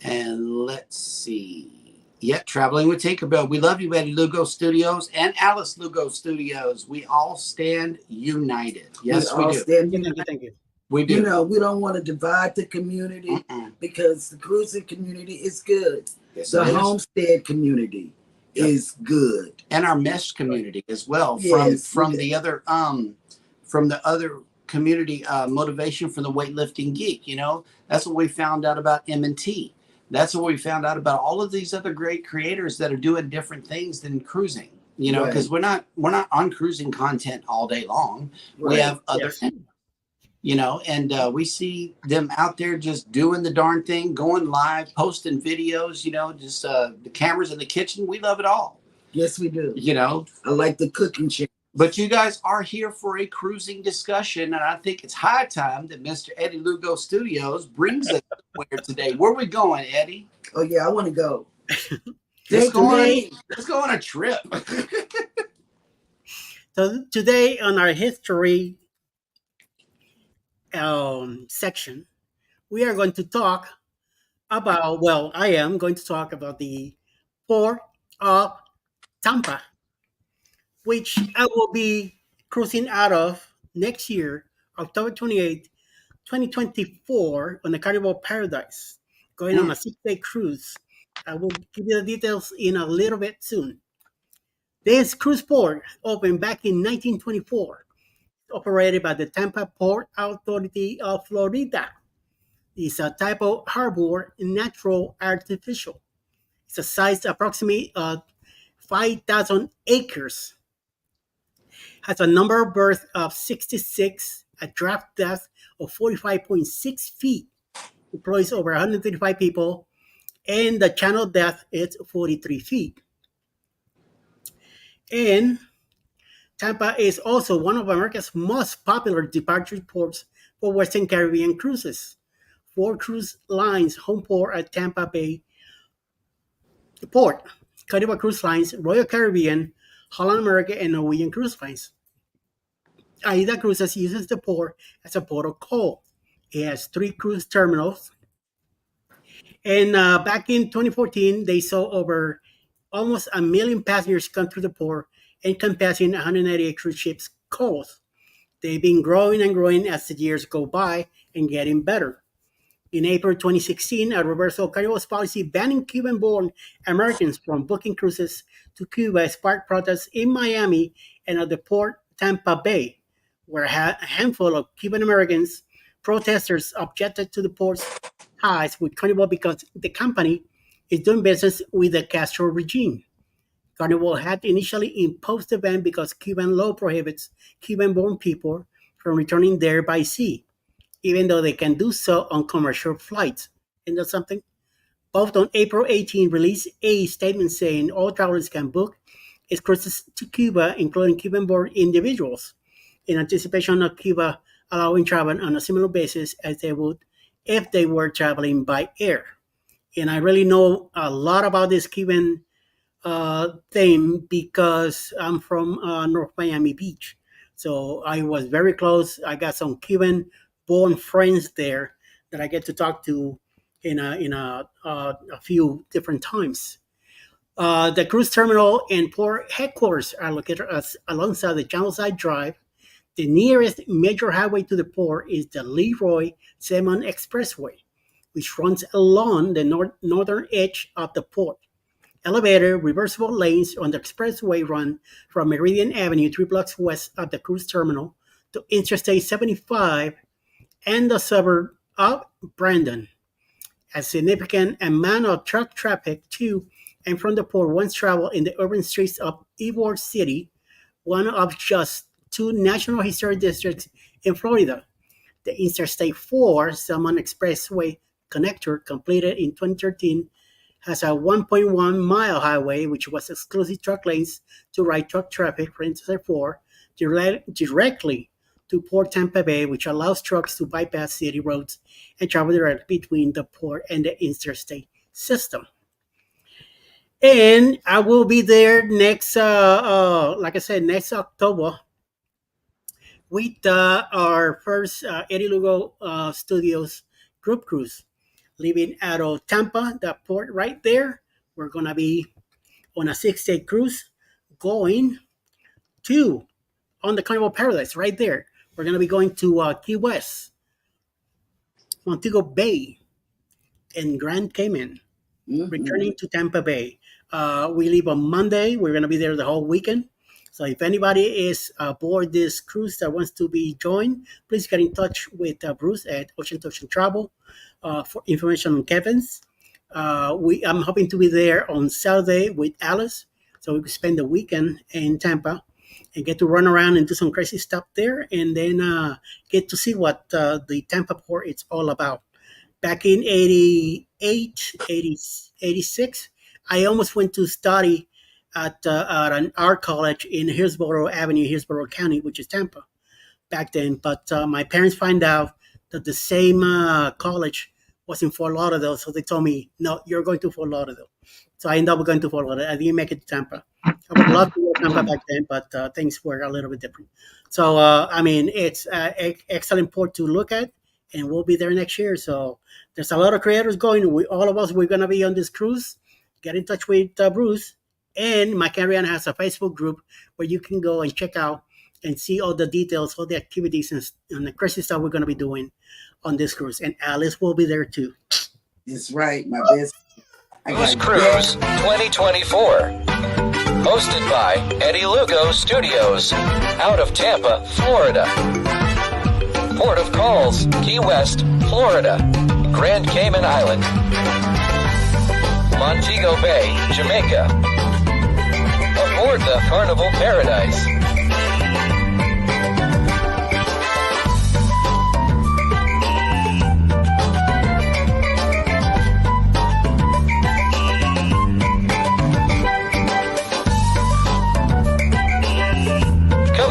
And let's see. Yep. Traveling with Tinkerbell. We love you, Eddie Lugo Studios and Alice Lugo Studios. We all stand united. Yes, we do. Thank you. We do. You know, we don't want to divide the community because the cruising community is good. Yes, the homestead community is good. And our mesh community as well. From the other community, Motivation from the Weightlifting Geek. You know, that's what we found out about M&T. That's what we found out about all of these other great creators that are doing different things than cruising. You know, because we're not on cruising content all day long. We have other things. You know, and we see them out there just doing the darn thing, going live, posting videos, you know, just the cameras in the kitchen. We love it all. Yes, we do. You know, I like the cooking shit. But you guys are here for a cruising discussion, and I think it's high time that Mr. Eddie Lugo Studios brings us somewhere today. Where are we going, Eddie? Oh, yeah, I want to go. Let's go on a trip. So today on our history section, we are going to talk about, well, I am going to talk about the Port of Tampa, which I will be cruising out of next year, October 28th, 2024, on the Carnival Paradise, going on a 6-day cruise. I will give you the details in a little bit soon. This cruise port opened back in 1924, operated by the Tampa Port Authority of Florida. It's a type of harbor, natural, artificial. It's a size approximately 5,000 acres. Has a number of berths of 66, a draft depth of 45.6 feet, employs over 135 people, and the channel depth is 43 feet. And Tampa is also one of America's most popular departure ports for Western Caribbean cruises. 4 cruise lines home port at Tampa Bay Port: Carnival Cruise Lines, Royal Caribbean, Holland America, and Norwegian Cruise Lines. AIDA Cruises uses the port as a port of call. It has 3 cruise terminals. And back in 2014, they saw over almost 1 million passengers come through the port, encompassing 198 cruise ships calls. They've been growing and growing as the years go by and getting better. In April 2016, a reversal of Carnival's policy banning Cuban-born Americans from booking cruises to Cuba sparked protests in Miami and at the port Tampa Bay, where a handful of Cuban Americans protesters objected to the port's ties with Carnival because the company is doing business with the Castro regime. Carnival had initially imposed the ban because Cuban law prohibits Cuban-born people from returning there by sea, even though they can do so on commercial flights. And that's something. Both on April 18 released a statement saying all travelers can book its cruises to Cuba, including Cuban-born individuals, in anticipation of Cuba allowing travel on a similar basis as they would if they were traveling by air. And I really know a lot about this Cuban thing because I'm from North Miami Beach. So I was very close. I got some Cuban-born friends there that I get to talk to in a few different times. The cruise terminal and port headquarters are located alongside the Channelside Drive. The nearest major highway to the port is the Leroy Seaman Expressway, which runs along the northern edge of the port. Elevator reversible lanes on the expressway run from Meridian Avenue 3 blocks west of the cruise terminal to Interstate 75 and the suburb of Brandon. A significant amount of truck traffic to and from the port once traveled in the urban streets of Ybor City, one of just 2 National Historic Districts in Florida. The Interstate 4 Salmon Expressway connector, completed in 2013, has a 1.1-mile highway, which was exclusive truck lanes to ride truck traffic for Interstate 4 directly to Port Tampa Bay, which allows trucks to bypass city roads and travel directly between the port and the interstate system. And I will be there next, like I said, next October with our first Eddie Lugo Studios group cruise, leaving out of Tampa, that port right there. We're going to be on a 6-day cruise going to, on the Carnival Paradise right there. We're going to be going to Key West, Montego Bay, and Grand Cayman, returning to Tampa Bay. We leave on Monday. We're going to be there the whole weekend. So if anybody is aboard this cruise that wants to be joined, please get in touch with Bruce at Ocean to Ocean Travel for information on Kevin's. I'm hoping to be there on Saturday with Alice, so we can spend the weekend in Tampa and get to run around and do some crazy stuff there, and then get to see what the Tampa port is all about. Back in 88, 86, I almost went to study at an art college in Hillsborough Avenue, Hillsborough County, which is Tampa back then. But my parents found out that the same college was in Fort Lauderdale, so they told me, no, you're going to Fort Lauderdale. So I ended up going to Fort Lauderdale. I didn't make it to Tampa. I would love to go Tampa back then, but things were a little bit different. So, I mean, it's excellent port to look at, and we'll be there next year. So there's a lot of creators going. All of us, we're going to be on this cruise. Get in touch with Bruce. And Macarian has a Facebook group where you can go and check out and see all the details, all the activities and the crazy stuff we're going to be doing on this cruise. And Alice will be there too. That's right, my best. Booze Cruise 2024. Hosted by Eddie Lugo Studios, out of Tampa, Florida. Port of Calls, Key West, Florida. Grand Cayman Island. Montego Bay, Jamaica. Aboard the Carnival Paradise.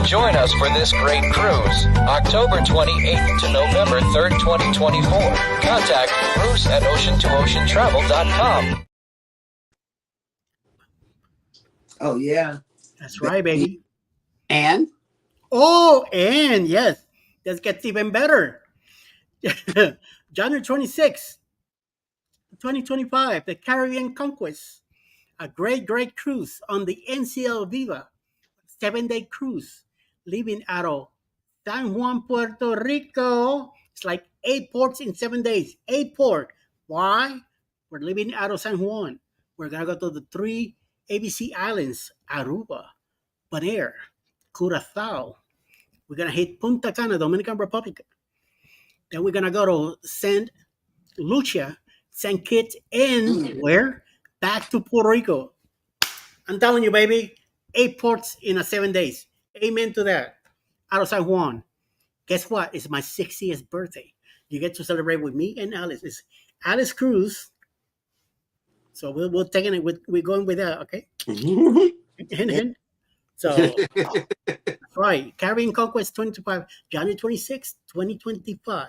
Join us for this great cruise, October 28th to November 3rd, 2024. Contact Bruce at ocean2oceantravel.com. Oh, yeah. That's right, baby. And? Oh, and yes, this gets even better. January 26th, 2025, the Caribbean Conquest, a great cruise on the NCL Viva, 7-day cruise. Leaving out of San Juan, Puerto Rico. It's like 8 ports in 7 days. 8 ports. Why? We're leaving out of San Juan. We're going to go to the 3 ABC islands, Aruba, Bonaire, Curacao. We're going to hit Punta Cana, Dominican Republic. Then we're going to go to St. Lucia, St. Kitts, and where? Back to Puerto Rico. I'm telling you, baby, 8 ports in 7 days. Amen to that. Out of San Juan. Guess what? It's my 60th birthday. You get to celebrate with me and Alice. It's Alice Cruise. So we're taking it with, we're going with that, okay? and so that's right. Caribbean Conquest 2025, January 26th, 2025.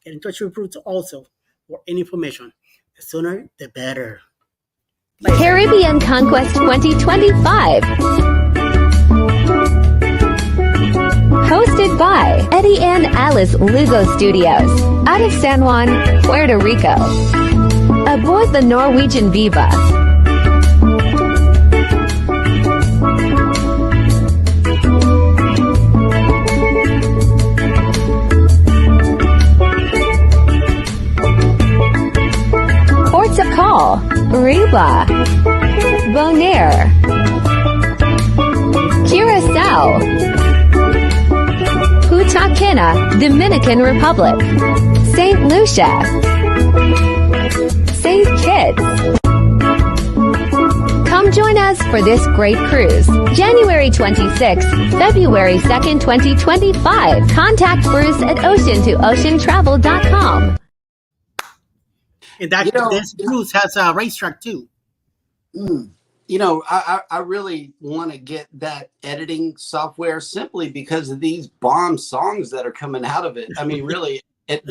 Get in touch with Bruce also for any information. The sooner the better. Caribbean Conquest 2025. Hosted by Eddie and Alice Lugo Studios, out of San Juan, Puerto Rico. Aboard the Norwegian Viva. Ports of call, Aruba, Bonaire, Curacao, Punta Cana, Dominican Republic, St. Lucia, St. Kitts. Come join us for this great cruise, January 26th, February 2nd, 2025. Contact Bruce at ocean2oceantravel.com. And this cruise has a racetrack too. You know, I really want to get that editing software simply because of these bomb songs that are coming out of it. I mean, really,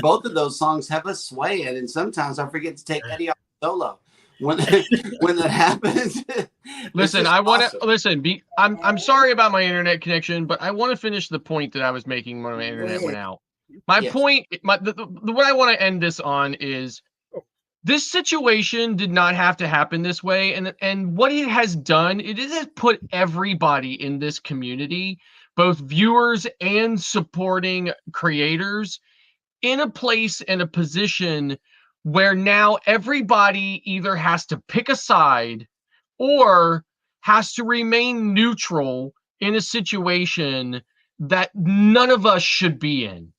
both of those songs have us swaying, and sometimes I forget to take Eddie off solo. When that happens, listen, I want to listen. I'm sorry about my internet connection, but I want to finish the point that I was making when my internet went out. My point, what I want to end this on is, this situation did not have to happen this way, and what it has done, it has put everybody in this community, both viewers and supporting creators, in a place and a position where now everybody either has to pick a side or has to remain neutral in a situation that none of us should be in.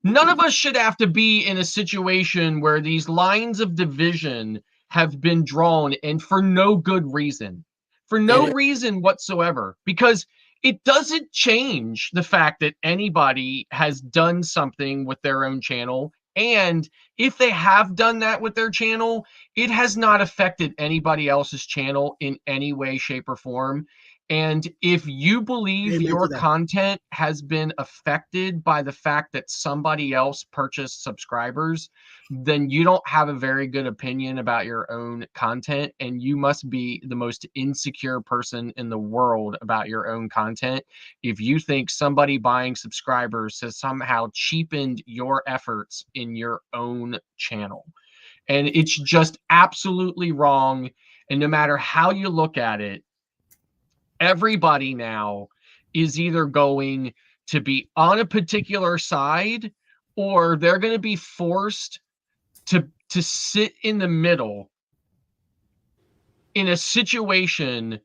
None of us should have to be in a situation where these lines of division have been drawn, and for no good reason, for no reason whatsoever, because it doesn't change the fact that anybody has done something with their own channel. And if they have done that with their channel, it has not affected anybody else's channel in any way, shape, or form. And if you believe Amen your to that. content has been affected by the fact that somebody else purchased subscribers, then you don't have a very good opinion about your own content, and you must be the most insecure person in the world about your own content if you think somebody buying subscribers has somehow cheapened your efforts in your own channel. And it's just absolutely wrong. And no matter how you look at it, everybody now is either going to be on a particular side, or they're going to be forced to sit in the middle in a situation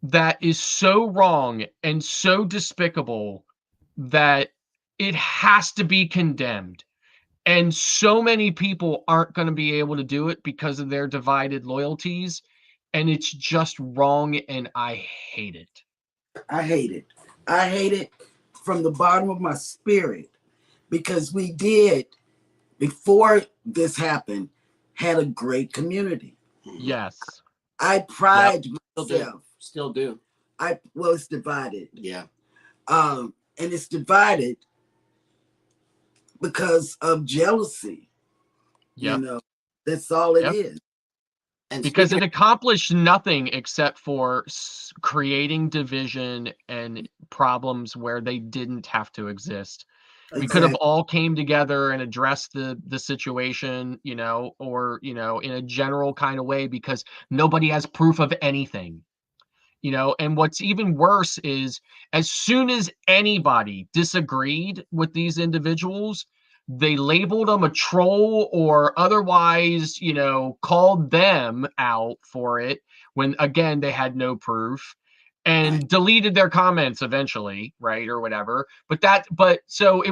that is so wrong and so despicable that it has to be condemned. And so many people aren't going to be able to do it because of their divided loyalties. And it's just wrong, and I hate it. I hate it. I hate it from the bottom of my spirit, because we did, before this happened, had a great community. Yes. I pride myself. Still do. Well, it's divided. Yeah. And it's divided because of jealousy. Yep. You know, that's all it is. And because it accomplished nothing except for creating division and problems where they didn't have to exist. We could have all came together and addressed the situation, you know, or, you know, in a general kind of way, because nobody has proof of anything, you know. And what's even worse is, as soon as anybody disagreed with these individuals, they labeled them a troll or otherwise, you know, called them out for it when, again, they had no proof, and deleted their comments eventually, right, or whatever. So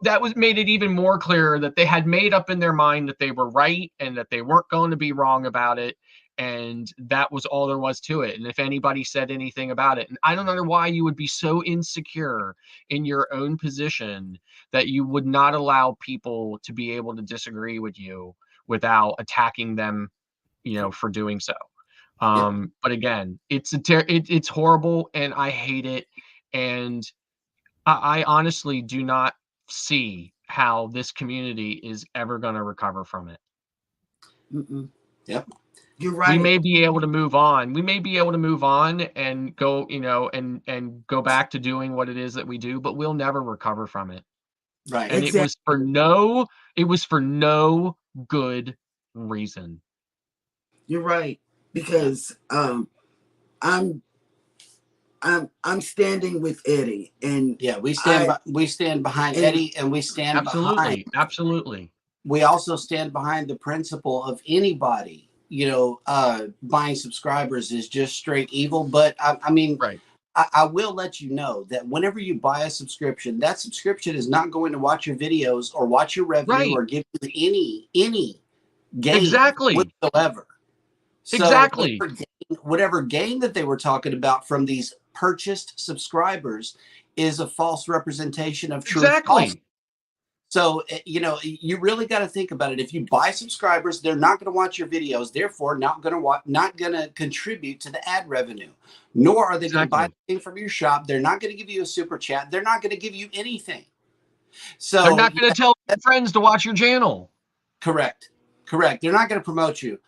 that was made it even more clear that they had made up in their mind that they were right and that they weren't going to be wrong about it. And that was all there was to it. And if anybody said anything about it, and I don't know why you would be so insecure in your own position that you would not allow people to be able to disagree with you without attacking them, you know, for doing so. But again, it's horrible, and I hate it. And I honestly do not see how this community is ever going to recover from it. Yep. You're right. We may be able to move on. We may be able to move on and go, you know, and go back to doing what it is that we do, but we'll never recover from it. Right. And Exactly. it was for no good reason. You're right, because I'm standing with Eddie, and yeah, we stand behind Eddie, and we stand absolutely. We also stand behind the principle of anybody, you know, buying subscribers is just straight evil. But I mean, right. I will let you know that whenever you buy a subscription, that subscription is not going to watch your videos or watch your revenue or give you any gain whatsoever. So whatever gain that they were talking about from these purchased subscribers is a false representation of truth. Exactly. So, you know, you really got to think about it. If you buy subscribers, they're not going to watch your videos, therefore not going to contribute to the ad revenue, nor are they going to buy anything from your shop. They're not going to give you a super chat. They're not going to give you anything. So they're not going to tell their friends to watch your channel. Correct. They're not going to promote you.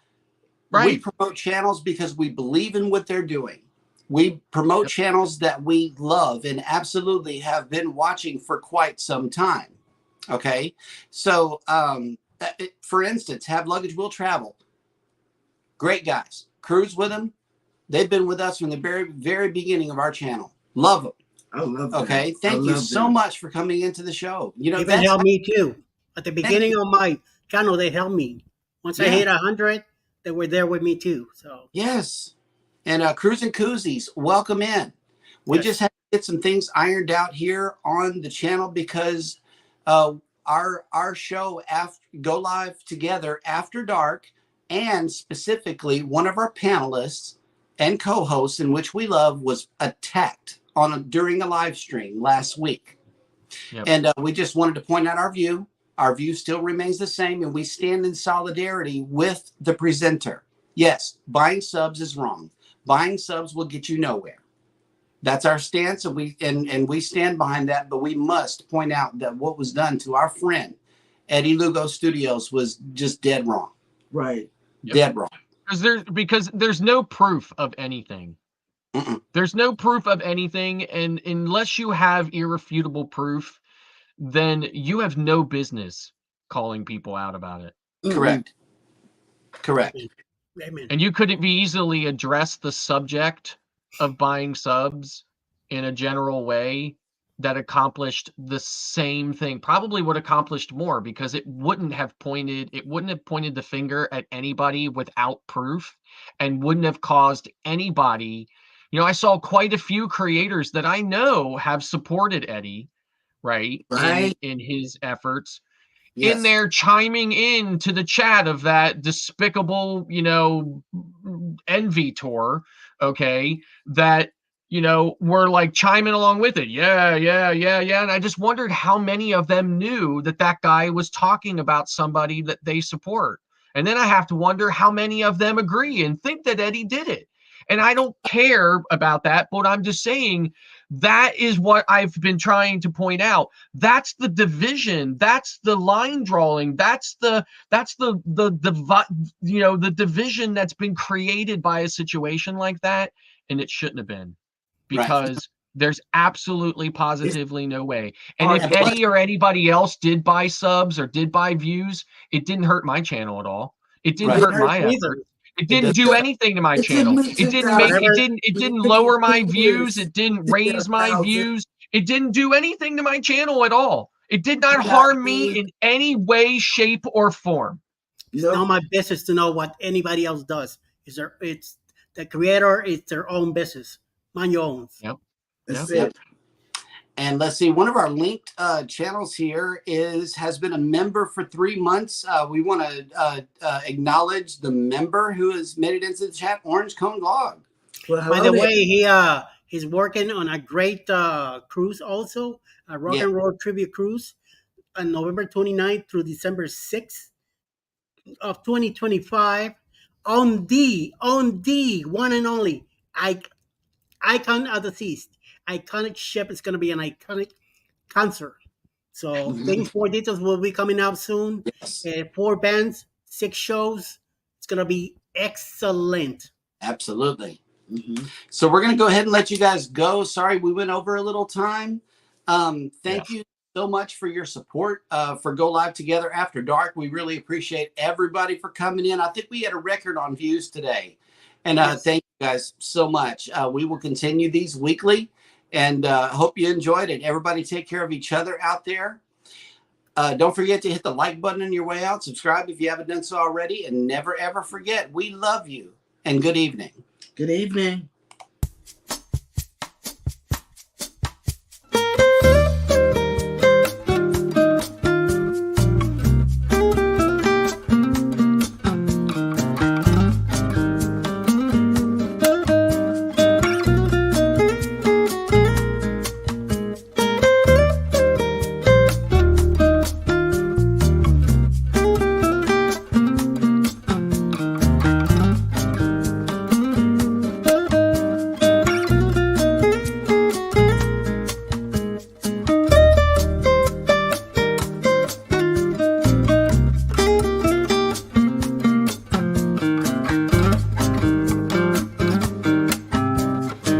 Right. We promote channels because we believe in what they're doing. We promote channels that we love and absolutely have been watching for quite some time. Okay, so for instance, Have Luggage Will Travel. Great guys. Cruise with them. They've been with us from the very, very beginning of our channel. Love them. I love them. Okay, thank you so much for coming into the show. You know, they helped me too. At the beginning of my channel, they helped me. Once I hit 100, they were there with me too. So yes, and Cruise and Koozies, welcome in. We just had to get some things ironed out here on the channel because our show go live together after dark, and specifically one of our panelists and co-hosts, in which we love, was attacked during a live stream last week. And we just wanted to point out our view. Our view still remains the same, and we stand in solidarity with the presenter. Yes, buying subs is wrong. Buying subs will get you nowhere. That's our stance, and we stand behind that. But we must point out that what was done to our friend Eddie Lugo Studios was just dead wrong. Right. Yep. Dead wrong. Because there's no proof of anything. Mm-mm. There's no proof of anything, and unless you have irrefutable proof, then you have no business calling people out about it. Correct. Correct. Amen. And you couldn't be easily address the subject of buying subs in a general way that accomplished the same thing, probably would accomplished more, because it wouldn't have pointed the finger at anybody without proof, and wouldn't have caused anybody. I saw quite a few creators that I know have supported Eddie, right. In his efforts. Yes. In there chiming in to the chat of that despicable, envy tour, okay, that, were like chiming along with it. Yeah. And I just wondered how many of them knew that guy was talking about somebody that they support. And then I have to wonder how many of them agree and think that Eddie did it. And I don't care about that, but I'm just saying that is what I've been trying to point out. That's the division. That's the line drawing. That's the division that's been created by a situation like that. And it shouldn't have been, because there's absolutely positively no way. And if Eddie or anybody else did buy subs or did buy views, it didn't hurt my channel at all. It didn't hurt my effort. It didn't do anything to my channel. It didn't lower my views. It didn't raise my views. It didn't do anything to my channel at all. It did not harm me in any way, shape, or form. It's not my business to know what anybody else does. It's the creator. It's their own business. Mind your own. Yep. That's it. And let's see, one of our linked channels here has been a member for 3 months. We want to acknowledge the member who has made it into the chat, Orange Cone Log. Well, by the way, he's working on a great cruise also, a rock and roll tribute cruise on November 29th through December 6th of 2025 on the one and only Icon of the Seas. Iconic ship. Is going to be an iconic concert. So things, more details will be coming out soon. Yes. 4 bands, 6 shows. It's going to be excellent. Absolutely. So we're going to go ahead and let you guys go. Sorry, we went over a little time. Thank you so much for your support for Go Live Together After Dark. We really appreciate everybody for coming in. I think we had a record on views today. And thank you guys so much. We will continue these weekly. And hope you enjoyed it. Everybody take care of each other out there. Don't forget to hit the like button on your way out. Subscribe if you haven't done so already. And never, ever forget, we love you. And good evening. Good evening.